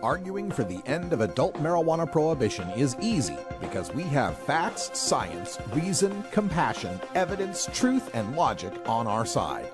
Arguing for the end of adult marijuana prohibition is easy because we have facts, science, reason, compassion, evidence, truth, and logic on our side.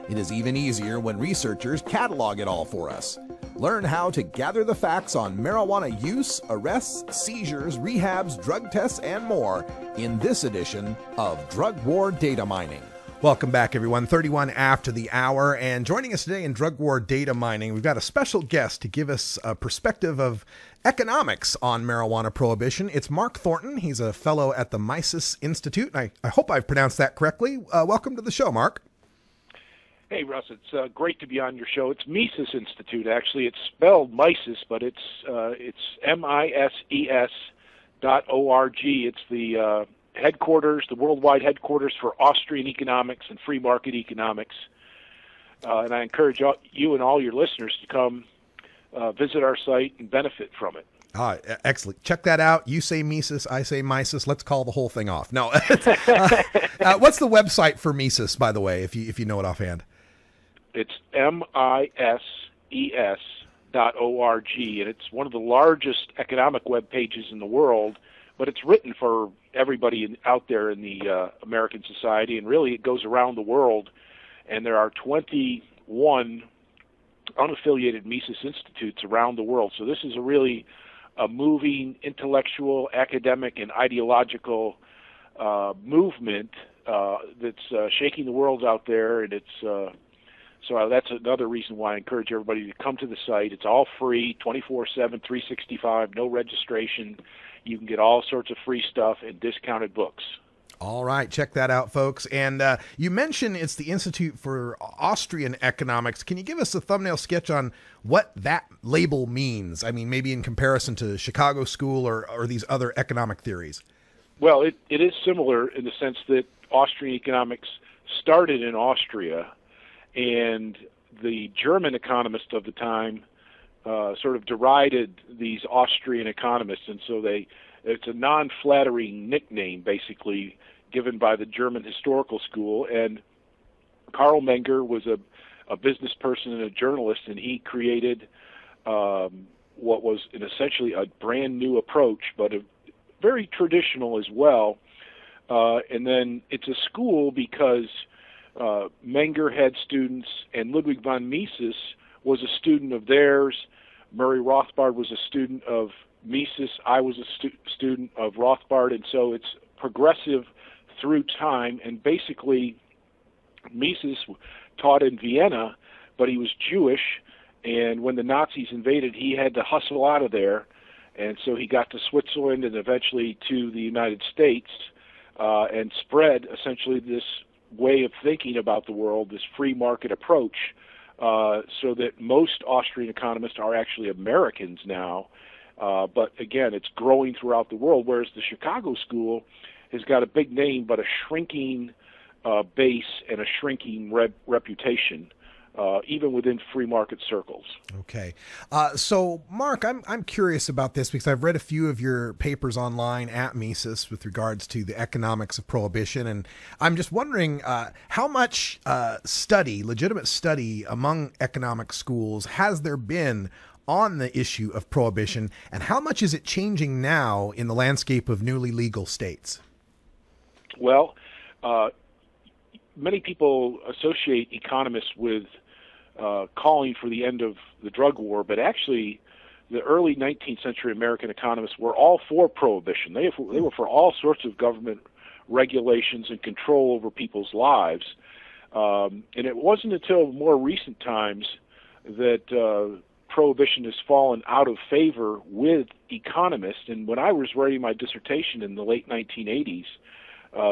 It is even easier when researchers catalog it all for us. Learn how to gather the facts on marijuana use, arrests, seizures, rehabs, drug tests, and more in this edition of Drug War Data Mining. Welcome back, everyone. 31 after the hour, and joining us today in Drug War Data Mining, we've got a special guest to give us a perspective of economics on marijuana prohibition. It's Mark Thornton. He's a fellow at the MISES Institute, and I hope I've pronounced that correctly. Welcome to the show, Mark. Hey, Russ. It's great to be on your show. It's Mises Institute, actually. It's spelled Mises, but it's MISES.org. It's the headquarters, the worldwide headquarters for Austrian economics and free market economics. And I encourage you and all your listeners to come visit our site and benefit from it. Excellent. Check that out. You say Mises, I say Mises. Let's call the whole thing off. No. What's the website for Mises, by the way, if you know it offhand? It's MISES.org, and it's one of the largest economic web pages in the world, but it's written for everybody out there in the American society, and really it goes around the world, and there are 21 unaffiliated Mises Institutes around the world. So this is a moving, intellectual, academic, and ideological movement that's shaking the world out there, and it's so that's another reason why I encourage everybody to come to the site. It's all free, 24/7, 365, no registration. You can get all sorts of free stuff and discounted books. All right, check that out, folks. And you mentioned it's the Institute for Austrian Economics. Can you give us a thumbnail sketch on what that label means? I mean, maybe in comparison to Chicago School or these other economic theories. Well, it is similar in the sense that Austrian economics started in Austria, and the German economists of the time sort of derided these Austrian economists, and so it's a non-flattering nickname, basically, given by the German historical school. And Karl Menger was a business person and a journalist, and he created what was essentially a brand new approach, but a very traditional as well. And then it's a school because Menger had students, and Ludwig von Mises was a student of theirs. Murray Rothbard was a student of Mises. I was a student of Rothbard, and so it's progressive through time. And basically, Mises taught in Vienna, but he was Jewish, and when the Nazis invaded, he had to hustle out of there, and so he got to Switzerland and eventually to the United States and spread essentially this way of thinking about the world, this free market approach, so that most Austrian economists are actually Americans now. But again, it's growing throughout the world, whereas the Chicago School has got a big name but a shrinking base and a shrinking reputation, even within free market circles. Okay. So, Mark, I'm curious about this because I've read a few of your papers online at Mises with regards to the economics of prohibition, and I'm just wondering how much legitimate study among economic schools has there been on the issue of prohibition, and how much is it changing now in the landscape of newly legal states? Well, many people associate economists with calling for the end of the drug war, but actually the early 19th century American economists were all for prohibition. They were for all sorts of government regulations and control over people's lives. And it wasn't until more recent times that prohibition has fallen out of favor with economists. And when I was writing my dissertation in the late 1980s,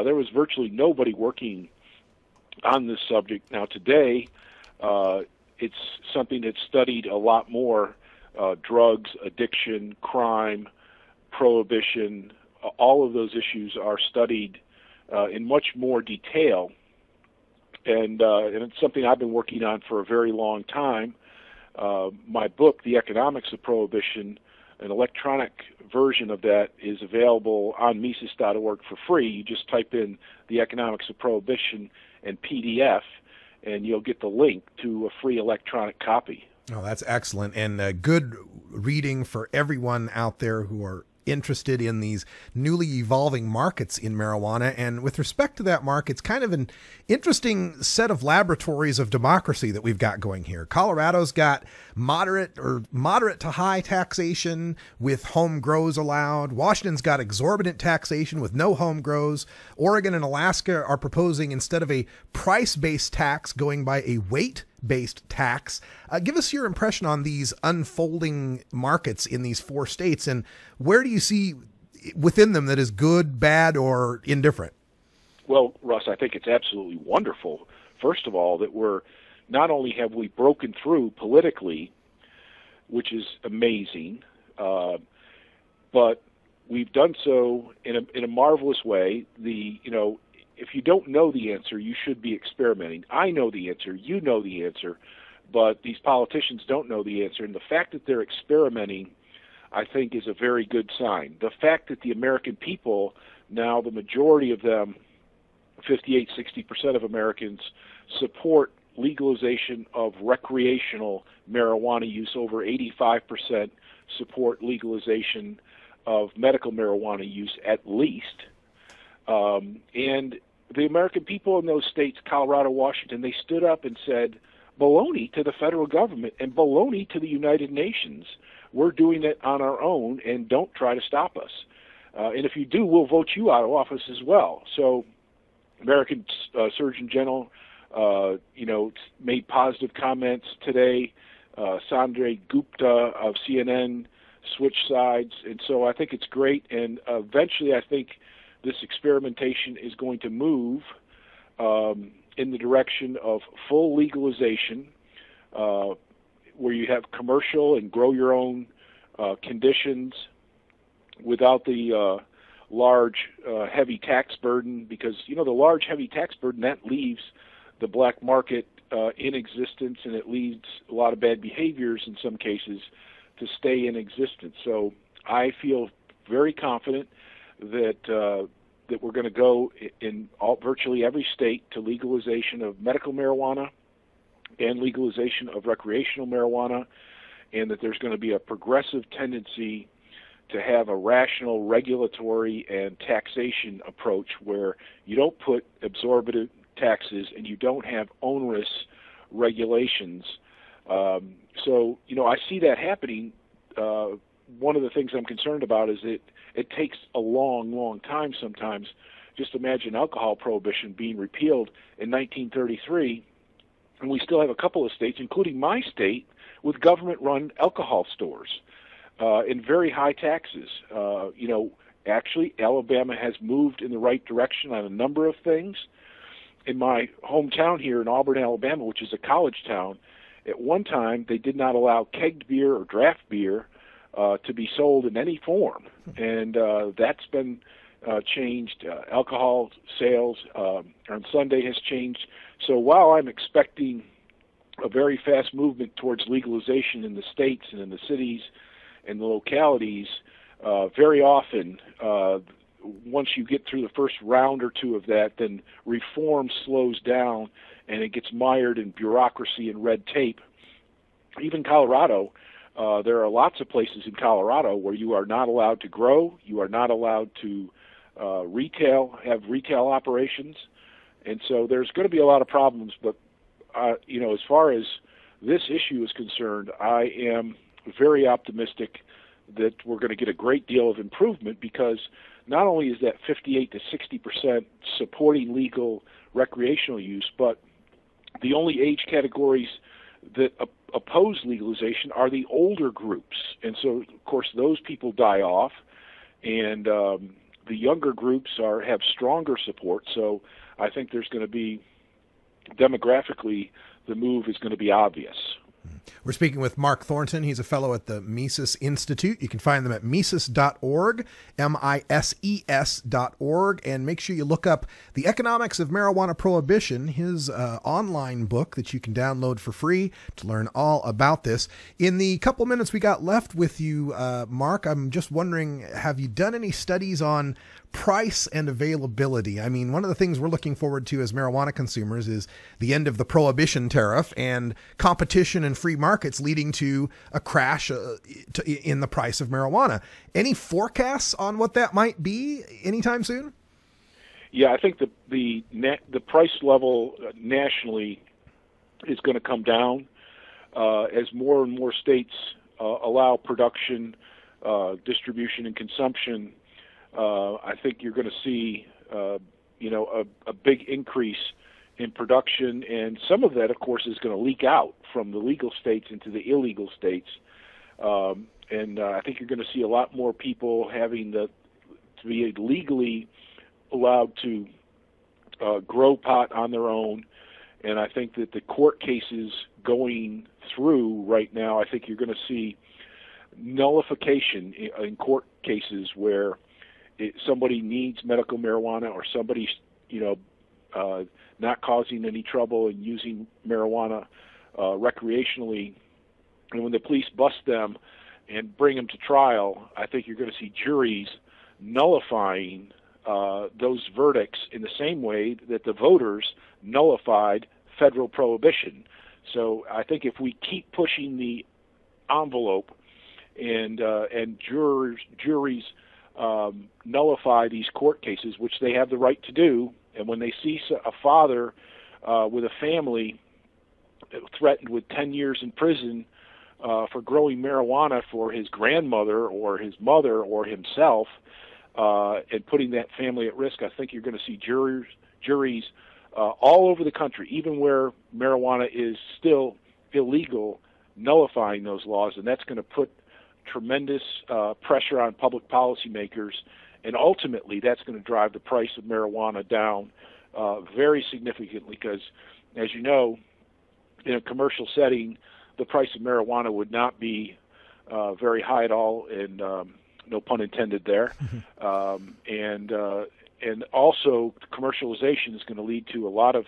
there was virtually nobody working on this subject. Now today, it's something that's studied a lot more. Drugs, addiction, crime, prohibition, all of those issues are studied in much more detail. And it's something I've been working on for a very long time. My book, The Economics of Prohibition, an electronic version of that is available on Mises.org for free. You just type in The Economics of Prohibition and PDF, and you'll get the link to a free electronic copy. Oh, that's excellent, and good reading for everyone out there who are interested in these newly evolving markets in marijuana. And with respect to that, Mark, it's kind of an interesting set of laboratories of democracy that we've got going here. Colorado's got moderate to high taxation with home grows allowed. Washington's got exorbitant taxation with no home grows. Oregon and Alaska are proposing, instead of a price-based tax, going by a weight-based tax. Give us your impression on these unfolding markets in these 4 states, and where do you see within them that is good, bad, or indifferent? Well, Russ, I think it's absolutely wonderful, first of all, that we're not only have we broken through politically, which is amazing, but we've done so in a marvelous way. If you don't know the answer, you should be experimenting. I know the answer, you know the answer, but these politicians don't know the answer. And the fact that they're experimenting, I think, is a very good sign. The fact that the American people, now the majority of them, 58-60% of Americans, support legalization of recreational marijuana use. Over 85% support legalization of medical marijuana use, at least. And the American people in those states, Colorado, Washington, they stood up and said, baloney to the federal government and baloney to the United Nations. We're doing it on our own, and don't try to stop us. And if you do, we'll vote you out of office as well. So American Surgeon General, made positive comments today. Sanjay Gupta of CNN switched sides. And so I think it's great. And eventually I think this experimentation is going to move in the direction of full legalization, where you have commercial and grow your own conditions without the large heavy tax burden, because the large heavy tax burden, that leaves the black market in existence, and it leads a lot of bad behaviors in some cases to stay in existence. So I feel very confident that we're going to go in virtually every state to legalization of medical marijuana and legalization of recreational marijuana, and that there's going to be a progressive tendency to have a rational regulatory and taxation approach where you don't put exorbitant taxes and you don't have onerous regulations. So I see that happening. One of the things I'm concerned about is it takes a long, long time sometimes. Just imagine alcohol prohibition being repealed in 1933, and we still have a couple of states, including my state, with government-run alcohol stores and very high taxes. Actually, Alabama has moved in the right direction on a number of things. In my hometown here in Auburn, Alabama, which is a college town, at one time they did not allow kegged beer or draft beer to be sold in any form, and that's been changed. Alcohol sales on Sunday has changed. So while I'm expecting a very fast movement towards legalization in the states and in the cities and the localities, very often once you get through the first round or two of that, then reform slows down and it gets mired in bureaucracy and red tape. Even Colorado, there are lots of places in Colorado where you are not allowed to grow, you are not allowed to have retail operations, and so there's going to be a lot of problems. But as far as this issue is concerned, I am very optimistic that we're going to get a great deal of improvement, because not only is that 58 to 60% supporting legal recreational use, but the only age categories that oppose legalization are the older groups. And so, of course, those people die off, and the younger groups have stronger support. So I think there's going to be, demographically, the move is going to be obvious. We're speaking with Mark Thornton. He's a fellow at the Mises Institute. You can find them at mises.org, MISES.org, and make sure you look up The Economics of Marijuana Prohibition, his online book that you can download for free to learn all about this. In the couple minutes we got left with you, Mark, I'm just wondering, have you done any studies on price and availability. I mean, one of the things we're looking forward to as marijuana consumers is the end of the Prohibition tariff and competition and free markets leading to a crash in the price of marijuana. Any forecasts on what that might be anytime soon? Yeah, I think the price level nationally is going to come down as more and more states allow production, distribution, and consumption. I think you're going to see, a big increase in production, and some of that, of course, is going to leak out from the legal states into the illegal states. And I think you're going to see a lot more people having to be legally allowed to grow pot on their own. And I think that the court cases going through right now, I think you're going to see nullification in court cases where somebody needs medical marijuana or somebody's, not causing any trouble and using marijuana recreationally. And when the police bust them and bring them to trial, I think you're going to see juries nullifying those verdicts in the same way that the voters nullified federal prohibition. So I think if we keep pushing the envelope and juries nullify these court cases, which they have the right to do, and when they see a father with a family threatened with 10 years in prison for growing marijuana for his grandmother or his mother or himself, and putting that family at risk, I think you're going to see juries all over the country, even where marijuana is still illegal, nullifying those laws, and that's going to put tremendous pressure on public policymakers, and ultimately that's going to drive the price of marijuana down very significantly because, as you know, in a commercial setting, the price of marijuana would not be very high at all, and no pun intended there. And also commercialization is going to lead to a lot of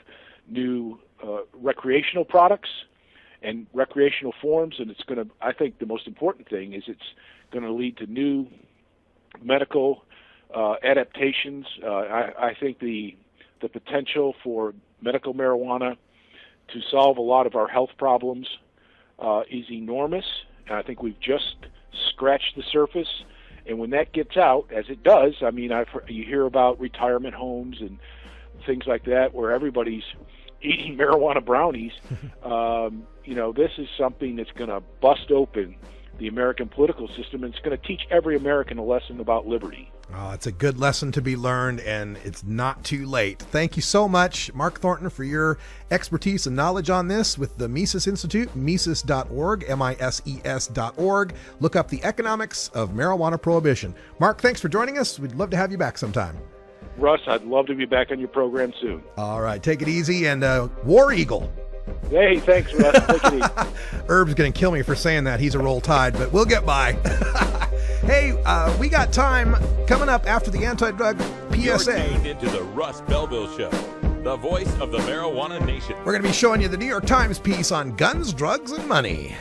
new recreational products and recreational forms, and it's going to, I think the most important thing is it's going to lead to new medical adaptations. I think the potential for medical marijuana to solve a lot of our health problems is enormous, and I think we've just scratched the surface. And when that gets out, as it does, I mean, you hear about retirement homes and things like that where everybody's eating marijuana brownies. This is something that's going to bust open the American political system, and it's going to teach every American a lesson about liberty. Oh, it's a good lesson to be learned, and it's not too late. Thank you so much, Mark Thornton, for your expertise and knowledge on this with the Mises Institute, Mises.org, MISES.org. Look up the economics of marijuana prohibition. Mark, thanks for joining us. We'd love to have you back sometime. Russ, I'd love to be back on your program soon. All right, take it easy, and War Eagle. Hey, thanks, Russ. Take it easy. Herb's going to kill me for saying that. He's a Roll Tide, but we'll get by. Hey, we got time coming up after the anti-drug PSA. You're tuned into the Russ Belville Show, the voice of the marijuana nation. We're going to be showing you the New York Times piece on guns, drugs, and money.